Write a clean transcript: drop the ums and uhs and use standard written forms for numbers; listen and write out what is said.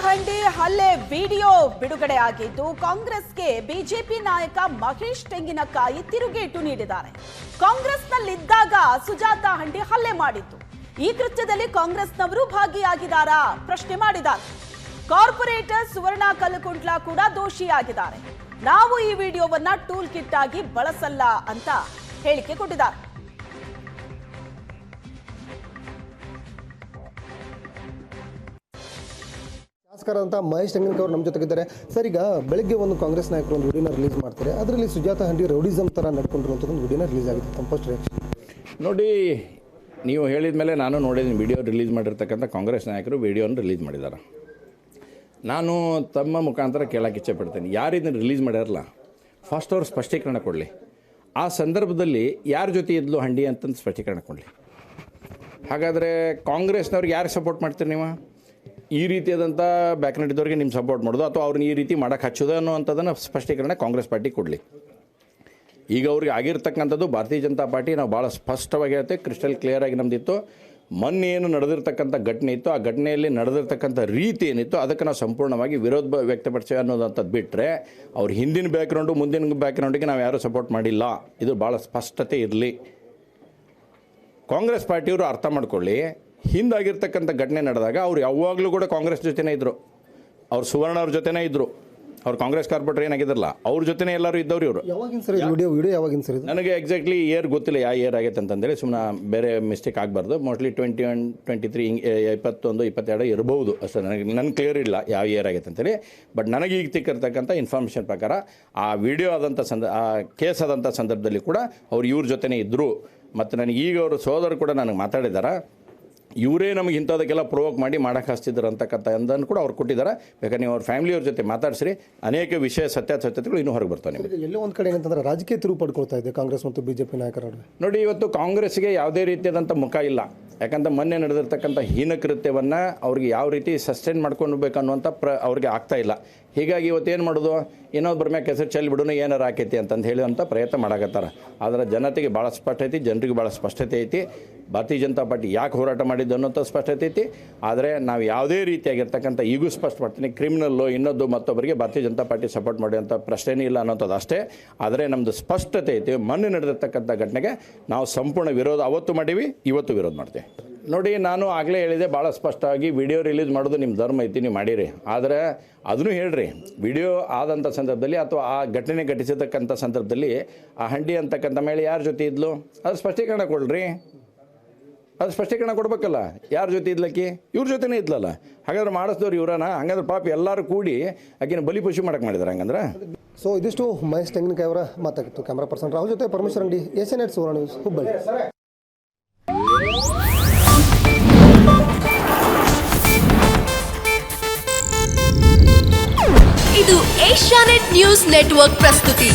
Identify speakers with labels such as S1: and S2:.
S1: ಹಂಡಿ ಹಲ್ಲೆ ವಿಡಿಯೋ ಬಿಡುಗಡೆ ಆಗಿದ್ದು ಕಾಂಗ್ರೆಸ್ಗೆ ಬಿಜೆಪಿ ನಾಯಕ ಮಹೇಶ್ ತೆಂಗಿನಕಾಯಿ ತಿರುಗೇಟು ನೀಡಿದ್ದಾರೆ. ಕಾಂಗ್ರೆಸ್ನಲ್ಲಿದ್ದಾಗ ಸುಜಾತಾ ಹಂಡಿ ಹಲ್ಲೆ ಮಾಡಿತ್ತು. ಈ ಕೃತ್ಯದಲ್ಲಿ ಕಾಂಗ್ರೆಸ್ನವರು ಭಾಗಿಯಾಗಿದ್ದಾರಾ ಪ್ರಶ್ನೆ ಮಾಡಿದ್ದಾರೆ. ಕಾರ್ಪೊರೇಟರ್ ಸುವರ್ಣ ಕಲ್ಲುಕುಂಟ್ಲ ಕೂಡ ದೋಷಿಯಾಗಿದ್ದಾರೆ. ನಾವು ಈ ವಿಡಿಯೋವನ್ನ ಟೂಲ್ ಕಿಟ್ ಆಗಿ ಬಳಸಲ್ಲ ಅಂತ ಹೇಳಿಕೆ ಕೊಟ್ಟಿದ್ದಾರೆ.
S2: ಶಾಸಕರಾದಂಥ ಮಹೇಶ್ ತೆಂಗಿನಕಾಯಿ ಅವರು ನಮ್ಮ ಜೊತೆಗಿದ್ದಾರೆ. ಸರ್, ಈಗ ಬೆಳಗ್ಗೆ ಒಂದು ಕಾಂಗ್ರೆಸ್ ನಾಯಕರು ಒಂದು ವಿಡಿಯೋನ ರಿಲೀಸ್ ಮಾಡ್ತಾರೆ. ಅದರಲ್ಲಿ ಸುಜಾತಾ ಹಂಡಿ ರೌಡಿಸಮ್ ಥರ ನಡ್ಕೊಂಡಿರುವಂಥ ಒಂದು ವಿಡಿಯೋನ ರಿಲೀಸ್ ಆಗಿದೆ. ತಮ್ಮ ಫಸ್ಟ್ ರಿಯಾಕ್ಷನ್
S3: ನೋಡಿ. ನೀವು ಹೇಳಿದ ಮೇಲೆ ನಾನು ನೋಡಿದ್ದೀನಿ ವಿಡಿಯೋ ರಿಲೀಸ್ ಮಾಡಿರ್ತಕ್ಕಂಥ ಕಾಂಗ್ರೆಸ್ ನಾಯಕರು ವಿಡಿಯೋನ ರಿಲೀಸ್ ಮಾಡಿದ್ದಾರೆ. ನಾನು ತಮ್ಮ ಮುಖಾಂತರ ಕೇಳೋಕ್ಕೆ ಇಚ್ಛೆಪಡ್ತೇನೆ, ಯಾರು ಇದನ್ನು ರಿಲೀಸ್ ಮಾಡ್ಯಾರಲ್ಲ ಫಸ್ಟ್ ಅವ್ರು ಸ್ಪಷ್ಟೀಕರಣ ಕೊಡಲಿ. ಆ ಸಂದರ್ಭದಲ್ಲಿ ಯಾರ ಜೊತೆ ಇದ್ಲು ಹಂಡಿ ಅಂತಂದು ಸ್ಪಷ್ಟೀಕರಣ ಕೊಡಲಿ. ಹಾಗಾದರೆ ಕಾಂಗ್ರೆಸ್ನವ್ರಿಗೆ ಯಾರು ಸಪೋರ್ಟ್ ಮಾಡ್ತೀರಿ ನೀವು? ಈ ರೀತಿಯಾದಂಥ ಬ್ಯಾಕ್ನೆಟ್ ಇದ್ದವ್ರಿಗೆ ನಿಮ್ಮ ಸಪೋರ್ಟ್ ಮಾಡೋದು ಅಥವಾ ಅವ್ರನ್ನ ಈ ರೀತಿ ಮಾಡೋಕ್ಕೆ ಹಚ್ಚೋದು ಅನ್ನೋವಂಥದ್ದನ್ನು ಸ್ಪಷ್ಟೀಕರಣ ಕಾಂಗ್ರೆಸ್ ಪಾರ್ಟಿ ಕೊಡಲಿ. ಈಗ ಅವ್ರಿಗೆ ಆಗಿರ್ತಕ್ಕಂಥದ್ದು ಭಾರತೀಯ ಜನತಾ ಪಾರ್ಟಿ ನಾವು ಭಾಳ ಸ್ಪಷ್ಟವಾಗಿ ಹೇಳ್ತೇವೆ, ಕ್ರಿಸ್ಟಲ್ ಕ್ಲಿಯರಾಗಿ ನಮ್ಮದಿತ್ತು. ಮೊನ್ನೆ ಏನು ನಡೆದಿರ್ತಕ್ಕಂಥ ಘಟನೆ ಇತ್ತು, ಆ ಘಟನೆಯಲ್ಲಿ ನಡೆದಿರ್ತಕ್ಕಂಥ ರೀತಿ ಏನಿತ್ತು ಅದಕ್ಕೆ ನಾವು ಸಂಪೂರ್ಣವಾಗಿ ವಿರೋಧ ವ್ಯಕ್ತಪಡಿಸ್ತೇವೆ ಅನ್ನೋದಂಥದ್ದು ಬಿಟ್ಟರೆ ಅವ್ರ ಹಿಂದಿನ ಬ್ಯಾಕ್ಗ್ರೌಂಡು ಮುಂದಿನ ಬ್ಯಾಕ್ಗ್ರೌಂಡಿಗೆ ನಾವು ಯಾರೂ ಸಪೋರ್ಟ್ ಮಾಡಿಲ್ಲ. ಇದು ಭಾಳ ಸ್ಪಷ್ಟತೆ ಇರಲಿ. ಕಾಂಗ್ರೆಸ್ ಪಾರ್ಟಿಯವರು ಅರ್ಥ ಮಾಡ್ಕೊಳ್ಳಿ, ಹಿಂದಾಗಿರ್ತಕ್ಕಂಥ ಘಟನೆ ನಡೆದಾಗ ಅವ್ರು ಯಾವಾಗಲೂ ಕೂಡ ಕಾಂಗ್ರೆಸ್ ಜೊತೆನೇ ಇದ್ದರು. ಅವ್ರು ಸುವರ್ಣ ಅವ್ರ ಜೊತೆನೇ ಇದ್ದರು. ಅವ್ರು ಕಾಂಗ್ರೆಸ್ ಕಾರ್ಪೊರೇಟರ್ ಏನಾಗಿದ್ರಲ್ಲ ಅವ್ರ ಜೊತೆನೇ ಎಲ್ಲರೂ ಇದ್ದವ್ರು ಇವರು.
S2: ಯಾವಾಗಿನ ಸರ್ ವಿಡಿಯೋ ಯಾವಾಗಿನ ಸರ್?
S3: ನನಗೆ ಎಕ್ಸಾಕ್ಟ್ಲಿ ಇಯರ್ ಗೊತ್ತಿಲ್ಲ, ಯಾವ ಇಯರ್ ಆಗೈತೆ ಅಂತಂದೇಳಿ ಸುಮ್ಮನೆ ಬೇರೆ ಮಿಸ್ಟೇಕ್ ಆಗಬಾರ್ದು. ಮೋಸ್ಟ್ಲಿ 21, 23 21, 22 ಇರ್ಬೋದು ಅಷ್ಟೇ. ನನಗೆ ಕ್ಲಿಯರ್ ಇಲ್ಲ ಯಾವ ಇಯರ್ ಆಗೈತೆ ಅಂತೇಳಿ. ಬಟ್ ನನಗೆ ಈಗ ತಿಕ್ಕಿರ್ತಕ್ಕಂಥ ಇನ್ಫಾರ್ಮೇಷನ್ ಪ್ರಕಾರ ಆ ವಿಡಿಯೋ ಆದಂಥ ಆ ಕೇಸ್ ಆದಂಥ ಸಂದರ್ಭದಲ್ಲಿ ಕೂಡ ಅವ್ರು ಇವ್ರ ಜೊತೆನೇ ಇದ್ದರು. ಮತ್ತು ನನಗೆ ಈಗ ಅವರು ಸೋದರು ಕೂಡ ನನಗೆ ಮಾತಾಡಿದ್ದಾರೆ, ಇವರೇ ನಮಗೆ ಇಂಥದಕ್ಕೆಲ್ಲ ಪ್ರೊವೋಕ್ ಮಾಡಿ ಮಾಡೋಕ್ಕೆ ಹಚ್ತಿದ್ರು ಅಂತಕ್ಕಂಥ ಅಂದನ್ನು ಕೂಡ ಅವ್ರು ಕೊಟ್ಟಿದ್ದಾರೆ. ಬೇಕಾದ್ರೆ ನೀವು ಅವ್ರ ಫ್ಯಾಮಿಲಿಯವ್ರ ಜೊತೆ ಮಾತಾಡಿಸ್ರಿ, ಅನೇಕ ವಿಷಯ ಸತ್ಯಾಸತ್ಯತೆಗಳು ಇನ್ನೂ ಹೊರಗೆ ಬರ್ತಾವೆ. ನಿಮಗೆ
S2: ಎಲ್ಲೋ ಒಂದು ಕಡೆ ಏನಂತಂದ್ರೆ ರಾಜಕೀಯ ತಿರುವು ಪಡ್ಕೊಳ್ತಾ ಇದೆ ಕಾಂಗ್ರೆಸ್ ಮತ್ತು ಬಿಜೆಪಿ ನಾಯಕರ
S3: ನೋಡಿ. ಇವತ್ತು ಕಾಂಗ್ರೆಸ್ಗೆ ಯಾವುದೇ ರೀತಿಯಾದಂಥ ಮುಖ ಇಲ್ಲ. ಯಾಕಂದ್ರೆ ಮೊನ್ನೆ ನಡೆದಿರ್ತಕ್ಕಂಥ ಹೀನಕೃತ್ಯವನ್ನು ಅವ್ರಿಗೆ ಯಾವ ರೀತಿ ಸಸ್ಟೈನ್ ಮಾಡ್ಕೊಂಡು ಅನ್ನುವಂಥ ಅವ್ರಿಗೆ ಆಗ್ತಾ ಇಲ್ಲ. ಹೀಗಾಗಿ ಇವತ್ತೇನು ಮಾಡೋದು, ಇನ್ನೊಬ್ಬರ ಮ್ಯಾಗ ಕೆಸರು ಚೆಲ್ಲಿ ಬಿಡೋಣ ಏನಾರು ಆಕೈತಿ ಅಂತಂದು ಹೇಳುವಂಥ ಪ್ರಯತ್ನ ಮಾಡಕತ್ತಾರೆ. ಆದರೆ ಜನತೆಗೆ ಭಾಳ ಸ್ಪಷ್ಟ ಐತಿ, ಜನರಿಗೆ ಭಾಳ ಸ್ಪಷ್ಟತೆ ಐತಿ. ಭಾರತೀಯ ಜನತಾ ಪಾರ್ಟಿ ಯಾಕೆ ಹೋರಾಟ ಮಾಡಿದ್ದು ಅನ್ನೋಂಥ ಸ್ಪಷ್ಟತೆ ಐತಿ. ಆದರೆ ನಾವು ಯಾವುದೇ ರೀತಿಯಾಗಿರ್ತಕ್ಕಂಥ ಈಗೂ ಸ್ಪಷ್ಟಪಡ್ತೀನಿ, ಕ್ರಿಮಿನಲ್ಲು ಇನ್ನೊಂದು ಮತ್ತೊಬ್ಬರಿಗೆ ಭಾರತೀಯ ಜನತಾ ಪಾರ್ಟಿ ಸಪೋರ್ಟ್ ಮಾಡುವಂಥ ಪ್ರಶ್ನೆನೇ ಇಲ್ಲ ಅನ್ನೋಂಥದ್ದು ಅಷ್ಟೇ. ಆದರೆ ನಮ್ಮದು ಸ್ಪಷ್ಟತೆ ಐತಿ. ಮೊನ್ನೆ ನಡೆದಿರ್ತಕ್ಕಂಥ ಘಟನೆಗೆ ನಾವು ಸಂಪೂರ್ಣ ವಿರೋಧ ಅವತ್ತು ಮಾಡೀವಿ, ಇವತ್ತು ವಿರೋಧ ಮಾಡ್ತೇವೆ. ನೋಡಿ, ನಾನು ಆಗಲೇ ಹೇಳಿದೆ ಭಾಳ ಸ್ಪಷ್ಟವಾಗಿ, ವಿಡಿಯೋ ರಿಲೀಸ್ ಮಾಡೋದು ನಿಮ್ಮ ಧರ್ಮ ಐತಿ, ನೀವು ಮಾಡಿರಿ. ಆದರೆ ಅದನ್ನು ಹೇಳ್ರಿ, ವಿಡಿಯೋ ಆದಂಥ ಸಂದರ್ಭದಲ್ಲಿ ಅಥವಾ ಆ ಘಟನೆ ಘಟಿಸಿರ್ತಕ್ಕಂಥ ಸಂದರ್ಭದಲ್ಲಿ ಆ ಹಂಡಿ ಅಂತಕ್ಕಂಥ ಮೇಲೆ ಯಾರ ಜೊತೆ ಇದ್ಲು ಅದು ಸ್ಪಷ್ಟೀಕರಣ ಕೊಡ್ರಿ. ಅದು ಸ್ಪಷ್ಟೀಕರಣ ಕೊಡ್ಬೇಕಲ್ಲ, ಯಾರ ಜೊತೆ ಇದ್ಲಕ್ಕಿ? ಇವ್ರ ಜೊತೆನೇ ಇದ್ಲಲ್ಲ. ಹಾಗಾದ್ರೆ ಮಾಡಿಸಿದವ್ರು ಇವ್ರನ್ನ. ಹಂಗಂದ್ರೆ ಪಾಪ ಎಲ್ಲರೂ ಕೂಡಿ ಆಕಿನ ಬಲಿಪಶು ಮಾಡಕ್ಕೆ ಮಾಡಿದಾರೆ. ಹಂಗಂದ್ರೆ
S2: ಸೊ ಇದಿಷ್ಟು ಮಹೇಶ್ ತೆಂಗಿನಕಾಯಿ ಅವರ ಮಾತಾಗಿತ್ತು. ಕ್ಯಾಮ್ರಾ ಪರ್ಸನ್ ರಾಹುಲ್ ಜೊತೆ ಪರಮೇಶ್ವರ್ ಅಂಗಡಿ, SNH ಸುವರ್ಣ ನ್ಯೂಸ್, ಹುಬ್ಬಳ್ಳಿ.
S4: ಇದು ಏಷ್ಯಾನೆಟ್ ನ್ಯೂಸ್ ನೆಟ್ವರ್ಕ್ ಪ್ರಸ್ತುತಿ.